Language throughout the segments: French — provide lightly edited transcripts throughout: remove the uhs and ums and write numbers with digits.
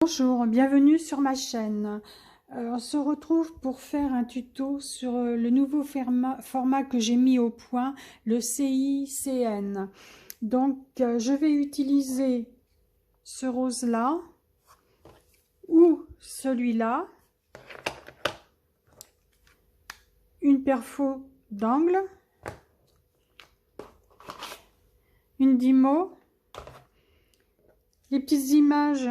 Bonjour, bienvenue sur ma chaîne. On se retrouve pour faire un tuto sur le nouveau format que j'ai mis au point, le CICN. Donc, je vais utiliser ce rose-là ou celui-là, une perfo d'angle, une Dymo, les petites images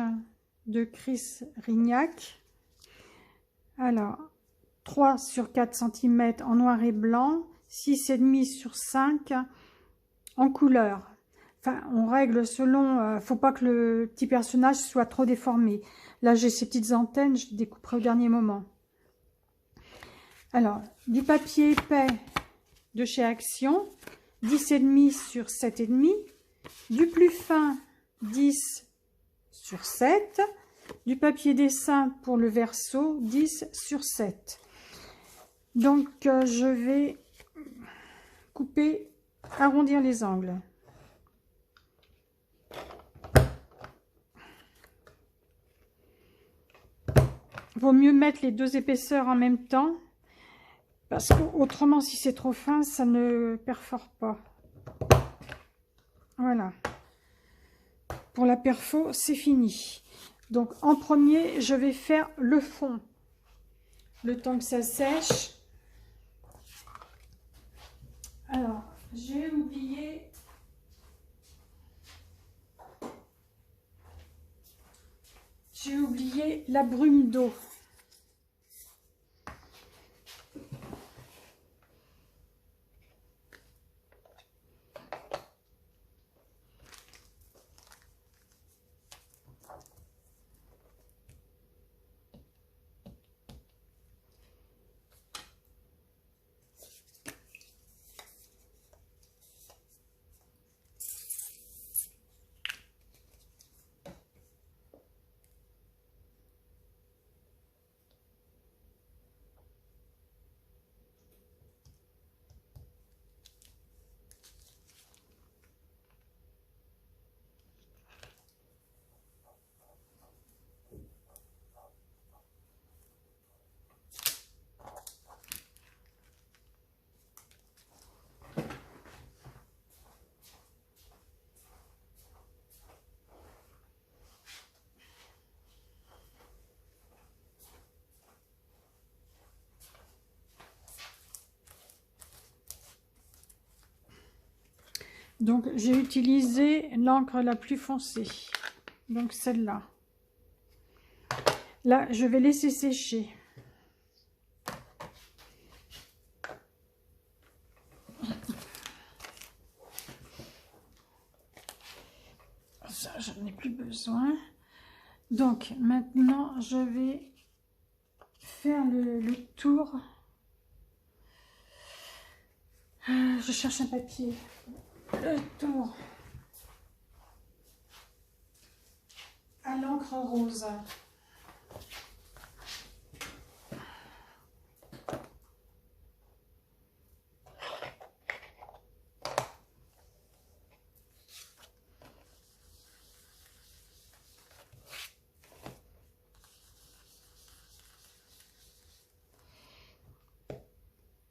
de Chris Rignac. Alors, 3 sur 4 cm en noir et blanc, 6,5 sur 5 en couleur. Enfin, on règle selon, faut pas que le petit personnage soit trop déformé. Là, j'ai ces petites antennes, je découperai au dernier moment. Alors, du papier épais de chez Action, 10,5 sur 7,5. Du plus fin, 10 sur 7. Du papier dessin pour le verso, 10 sur 7. Donc, je vais couper, arrondir les angles. Vaut mieux mettre les deux épaisseurs en même temps, parce qu'autrement, si c'est trop fin, ça ne perfore pas. Voilà. Pour la perfo, c'est fini. Donc, en premier, je vais faire le fond. Le temps que ça sèche. Alors, j'ai oublié... la brume d'eau. Donc, j'ai utilisé l'encre la plus foncée. Donc, celle-là. Là, je vais laisser sécher. Ça, j'en ai plus besoin. Donc, maintenant, je vais faire le tour. Je cherche un papier. Le tour à l'encre rose.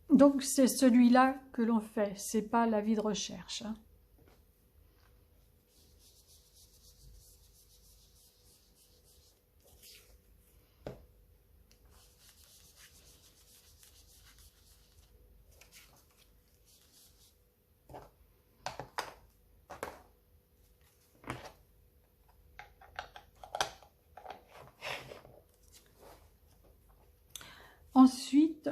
Donc, c'est celui-là que l'on fait, c'est pas l'avis de recherche. Ensuite,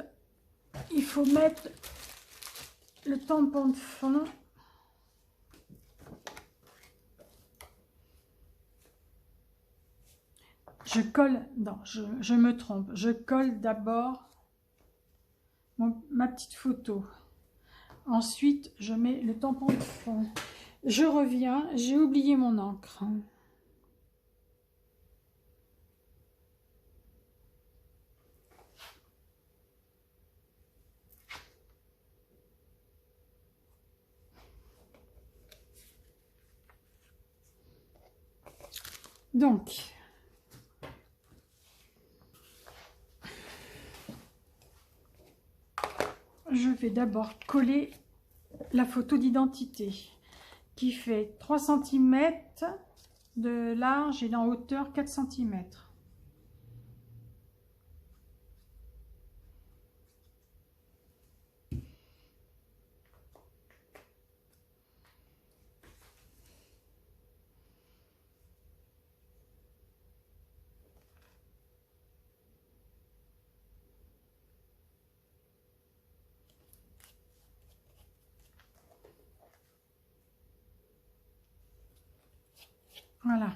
il faut mettre le tampon de fond. Je colle, non, je me trompe. Je colle d'abord ma petite photo. Ensuite, je mets le tampon de fond. Je reviens, j'ai oublié mon encre. Donc, je vais d'abord coller la photo d'identité qui fait 3 cm de large et en hauteur 4 cm. Voilà.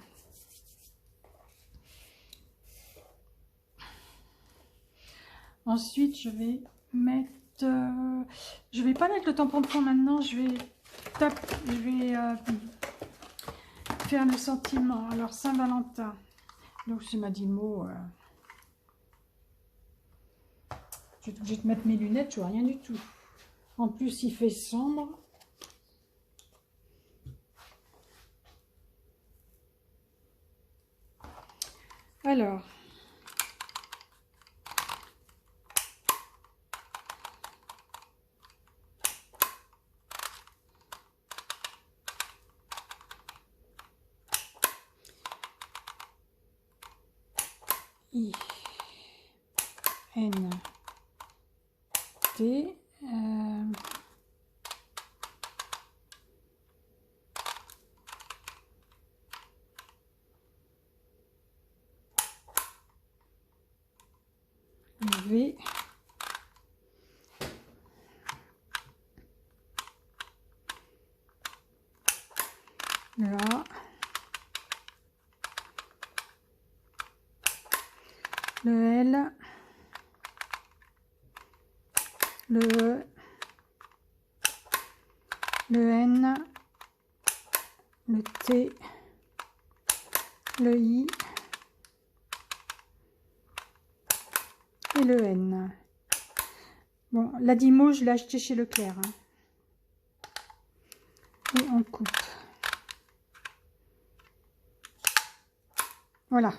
Ensuite, je vais mettre... je vais pas mettre le tampon de fond maintenant, je vais faire le sentiment. Alors, Saint-Valentin. Donc, c'est ma Dimo. Je vais être obligée de mettre mes lunettes, je vois rien du tout. En plus, il fait sombre. Alors, I, N, T, V, le A, le L, le E, le N, le T, le I et le N. Bon, la Dimo, je l'ai acheté chez Leclerc. Hein. Et on coupe. Voilà.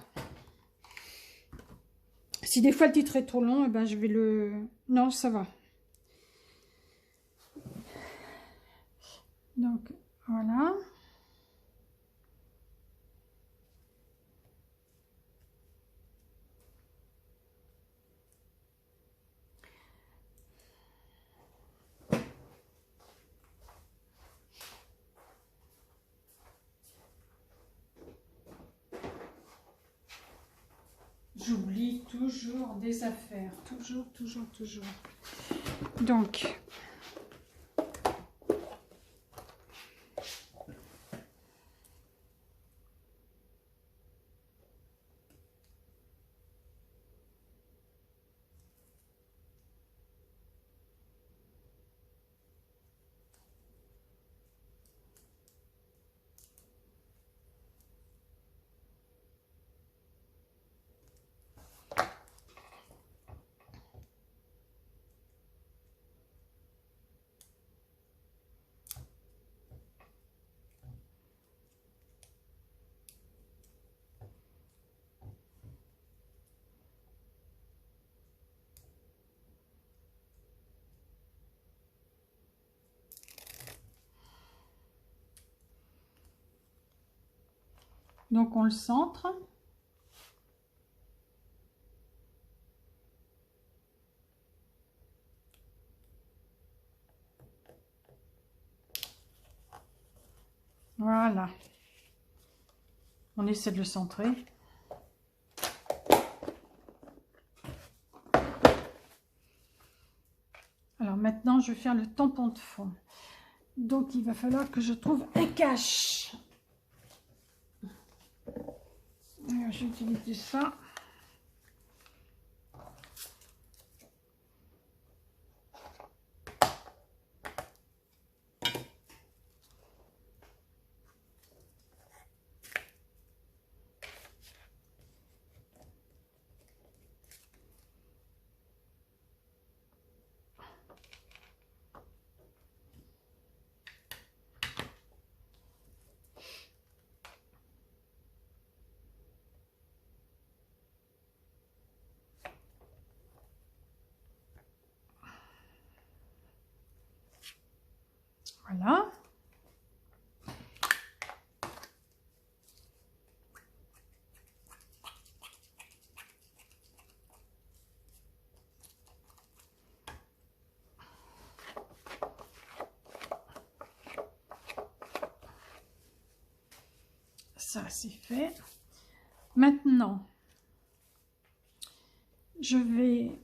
Si des fois le titre est trop long, eh ben je vais le... Non, ça va. Donc, voilà. J'oublie toujours des affaires. Toujours. Donc, on le centre. Voilà. On essaie de le centrer. Alors maintenant, je vais faire le tampon de fond. Donc, il va falloir que je trouve un cache. Alors, je vais utiliser ça. Voilà. Ça, c'est fait. Maintenant, je vais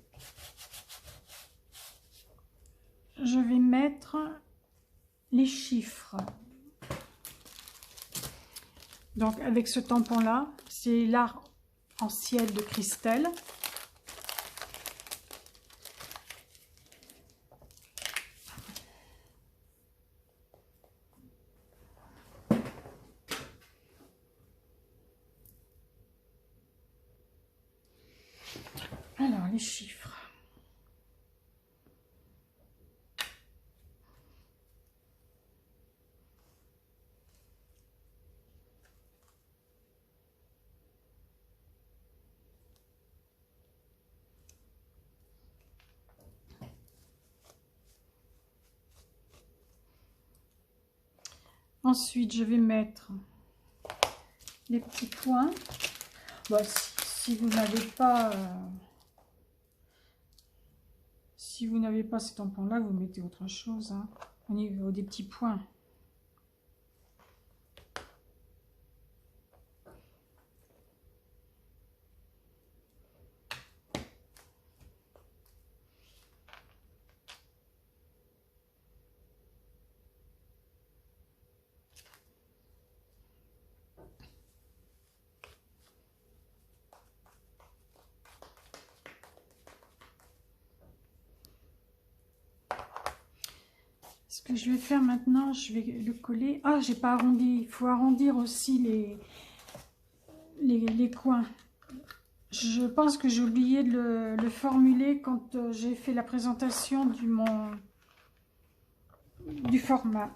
mettre les chiffres. Donc, avec ce tampon-là, c'est l'art en ciel de Christelle. Alors, les chiffres. Ensuite, je vais mettre les petits points. Bon, si vous n'avez pas... si vous n'avez pas ce tampon-là, vous mettez autre chose, hein, au niveau des petits points. Ce que je vais faire maintenant, je vais le coller. Ah, j'ai pas arrondi. Il faut arrondir aussi les coins. Je pense que j'ai oublié de le formuler quand j'ai fait la présentation du format.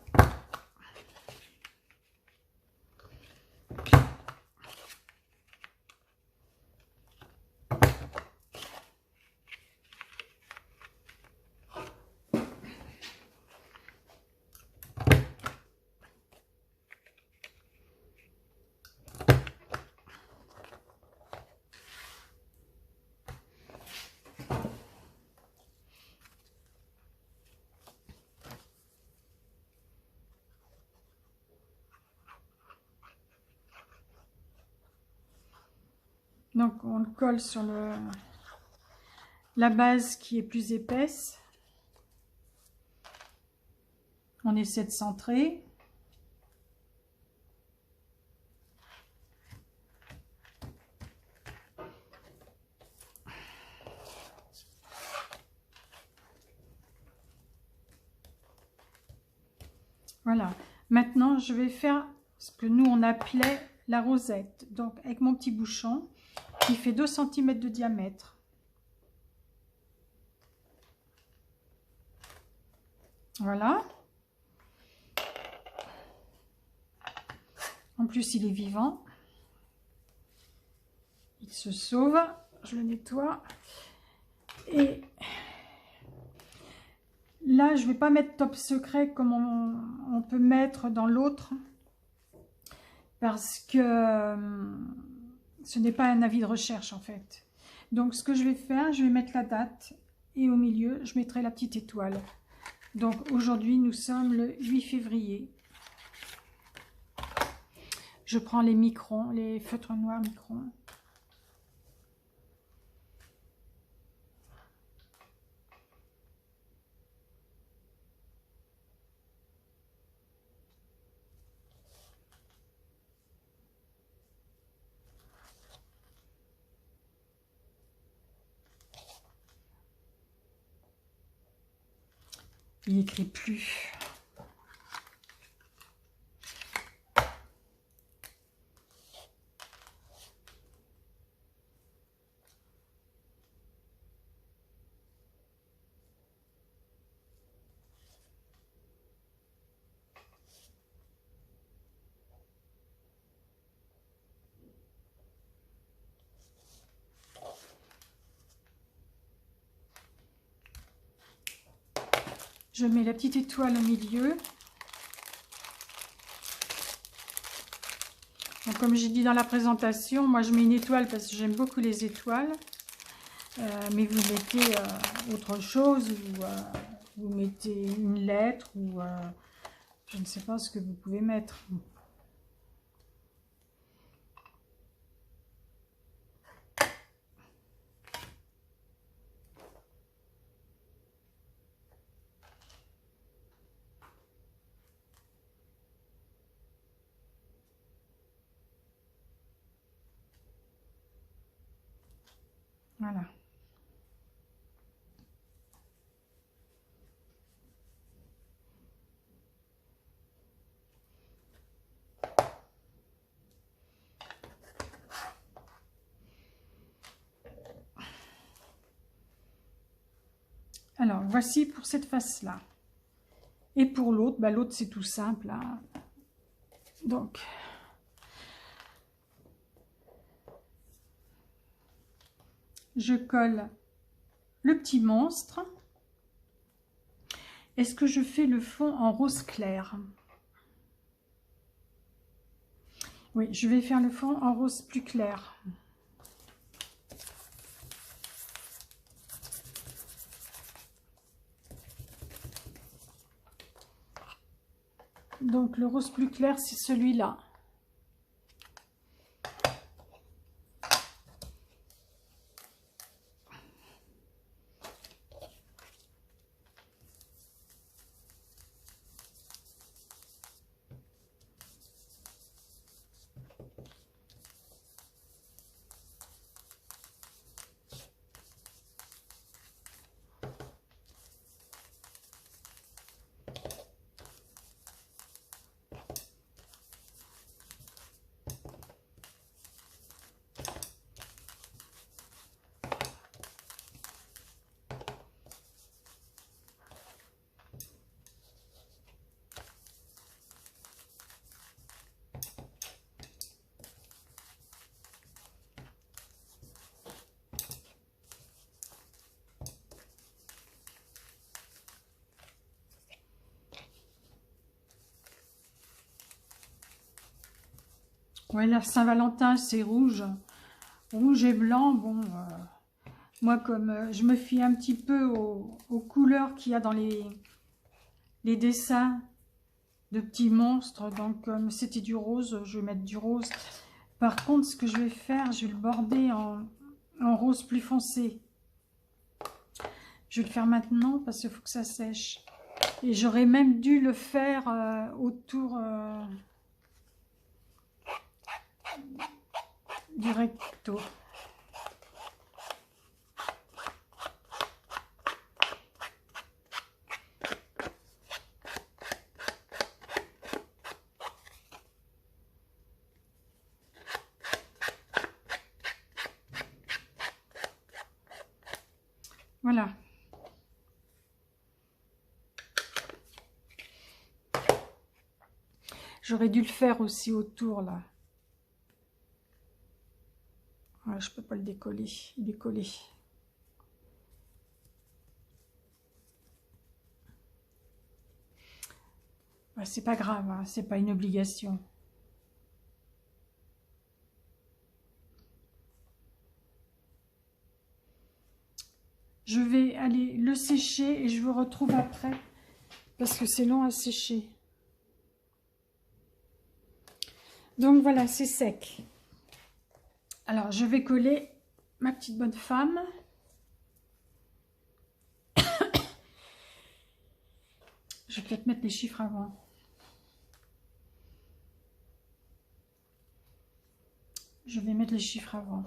Donc on le colle sur la base qui est plus épaisse. On essaie de centrer. Voilà. Maintenant, je vais faire ce que nous on appelait la rosette. Donc avec mon petit bouchon qui fait 2 cm de diamètre. Voilà. En plus, il est vivant. Il se sauve. Je le nettoie. Et là, je ne vais pas mettre top secret comme on peut mettre dans l'autre. Parce que ce n'est pas un avis de recherche en fait. Donc, ce que je vais faire, je vais mettre la date. Et au milieu, je mettrai la petite étoile. Donc, aujourd'hui, nous sommes le 8 février. Je prends les microns, les feutres noirs microns. Il n'écrit plus. Je mets la petite étoile au milieu. comme j'ai dit dans la présentation, moi je mets une étoile parce que j'aime beaucoup les étoiles. Mais vous mettez autre chose, ou vous mettez une lettre, ou je ne sais pas ce que vous pouvez mettre. Voilà. Alors, voici pour cette face-là. Et pour l'autre, bah, l'autre c'est tout simple, hein. Donc, je colle le petit monstre. Est-ce que je fais le fond en rose clair? Oui, je vais faire le fond en rose plus clair. Donc le rose plus clair, c'est celui-là. Ouais, la Saint-Valentin, c'est rouge. Rouge et blanc, bon, moi comme je me fie un petit peu aux couleurs qu'il y a dans les dessins de petits monstres, donc comme c'était du rose, je vais mettre du rose. Par contre, ce que je vais faire, je vais le border en rose plus foncé. Je vais le faire maintenant parce qu'il faut que ça sèche. Et j'aurais même dû le faire autour du recto. Voilà. J'aurais dû le faire aussi autour, là. Ouais, je peux pas le décoller. Il est collé. Ouais, c'est pas grave, hein, c'est pas une obligation. Je vais aller le sécher et je vous retrouve après parce que c'est long à sécher. Donc voilà, c'est sec. Alors, je vais coller ma petite bonne femme. Je vais peut-être mettre les chiffres avant. Je vais mettre les chiffres avant.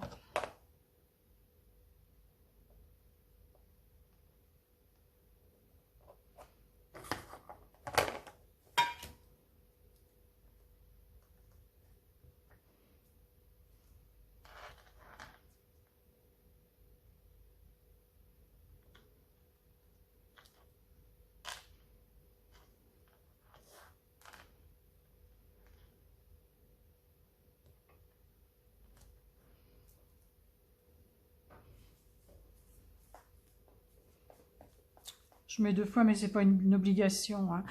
Je mets 2 fois, mais c'est pas une obligation, hein.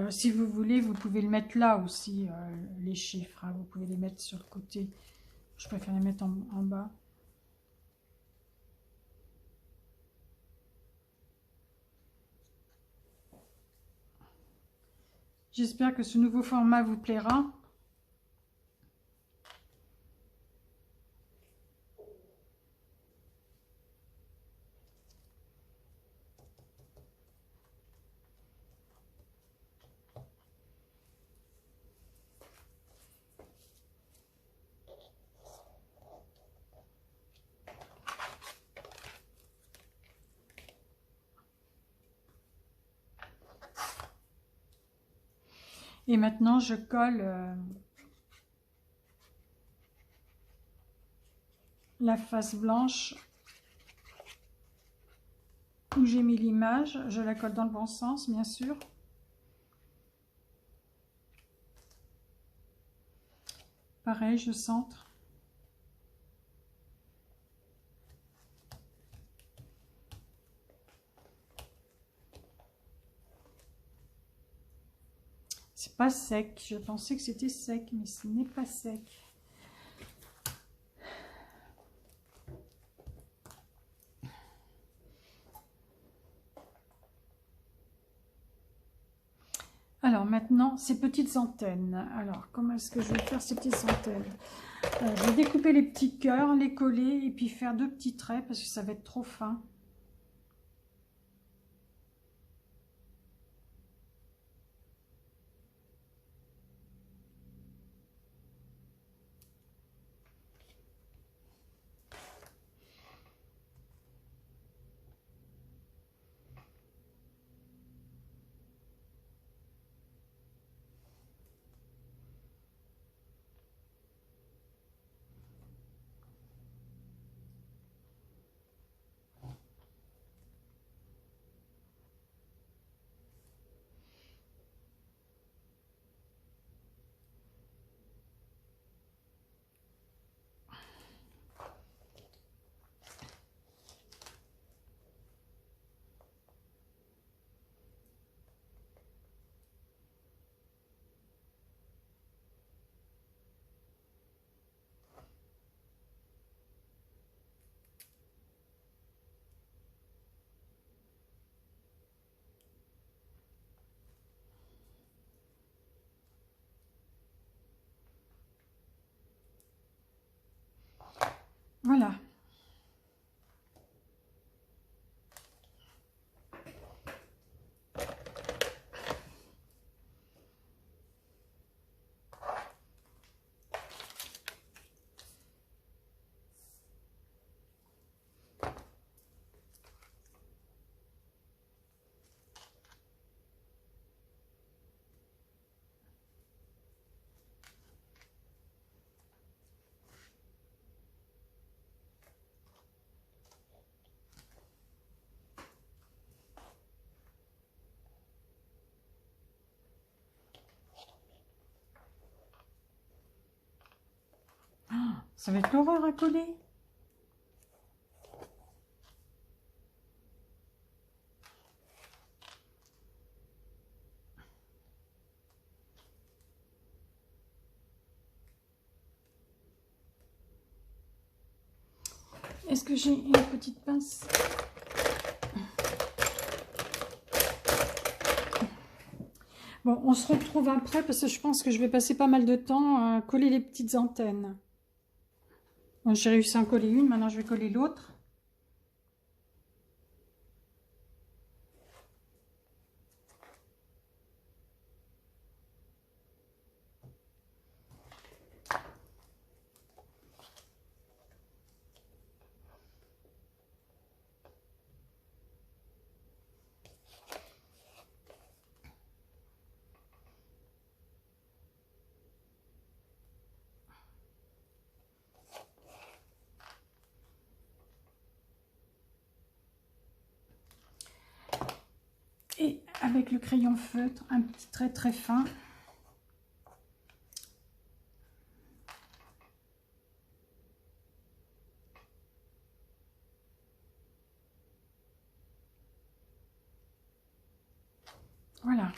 Si vous voulez, vous pouvez le mettre là aussi, les chiffres, hein. Vous pouvez les mettre sur le côté. Je préfère les mettre en bas. J'espère que ce nouveau format vous plaira. Et maintenant, je colle la face blanche où j'ai mis l'image. Je la colle dans le bon sens, bien sûr. Pareil, je centre. C'est pas sec. Je pensais que c'était sec, mais ce n'est pas sec. Alors maintenant, ces petites antennes. Alors, comment est-ce que je vais faire ces petites antennes? Je vais découper les petits cœurs, les coller et puis faire 2 petits traits parce que ça va être trop fin. Voilà. Ça va être l'horreur à coller. Est-ce que j'ai une petite pince? Bon, on se retrouve après parce que je pense que je vais passer pas mal de temps à coller les petites antennes. Bon, j'ai réussi à en coller une, maintenant je vais coller l'autre. Et avec le crayon feutre, un petit trait très fin. Voilà.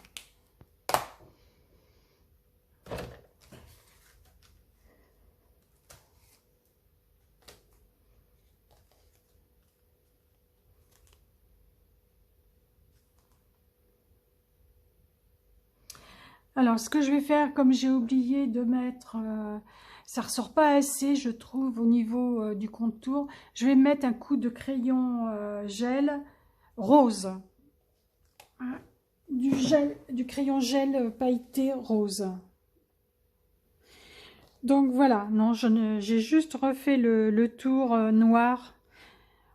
Alors, ce que je vais faire, comme j'ai oublié de mettre, ça ressort pas assez, je trouve, au niveau du contour, je vais mettre un coup de crayon gel rose. Hein, du crayon gel pailleté rose. Donc voilà, non, j'ai juste refait le tour noir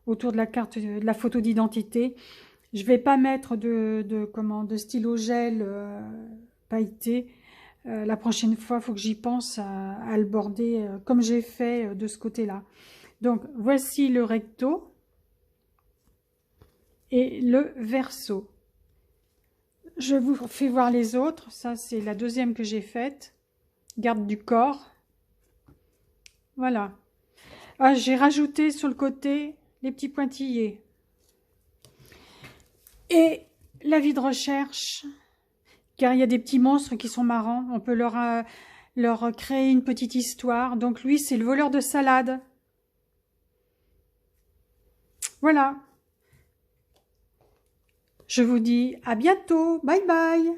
autour de la carte de la photo d'identité. Je vais pas mettre de stylo gel pailleté. La prochaine fois, il faut que j'y pense à le border comme j'ai fait de ce côté-là. Donc voici le recto et le verso. Je vous fais voir les autres. Ça, c'est la deuxième que j'ai faite. Garde du corps. Voilà. Ah, j'ai rajouté sur le côté les petits pointillés. Et la vie de recherche, car il y a des petits monstres qui sont marrants. On peut leur créer une petite histoire. Donc lui, c'est le voleur de salade. Voilà. Je vous dis à bientôt. Bye bye.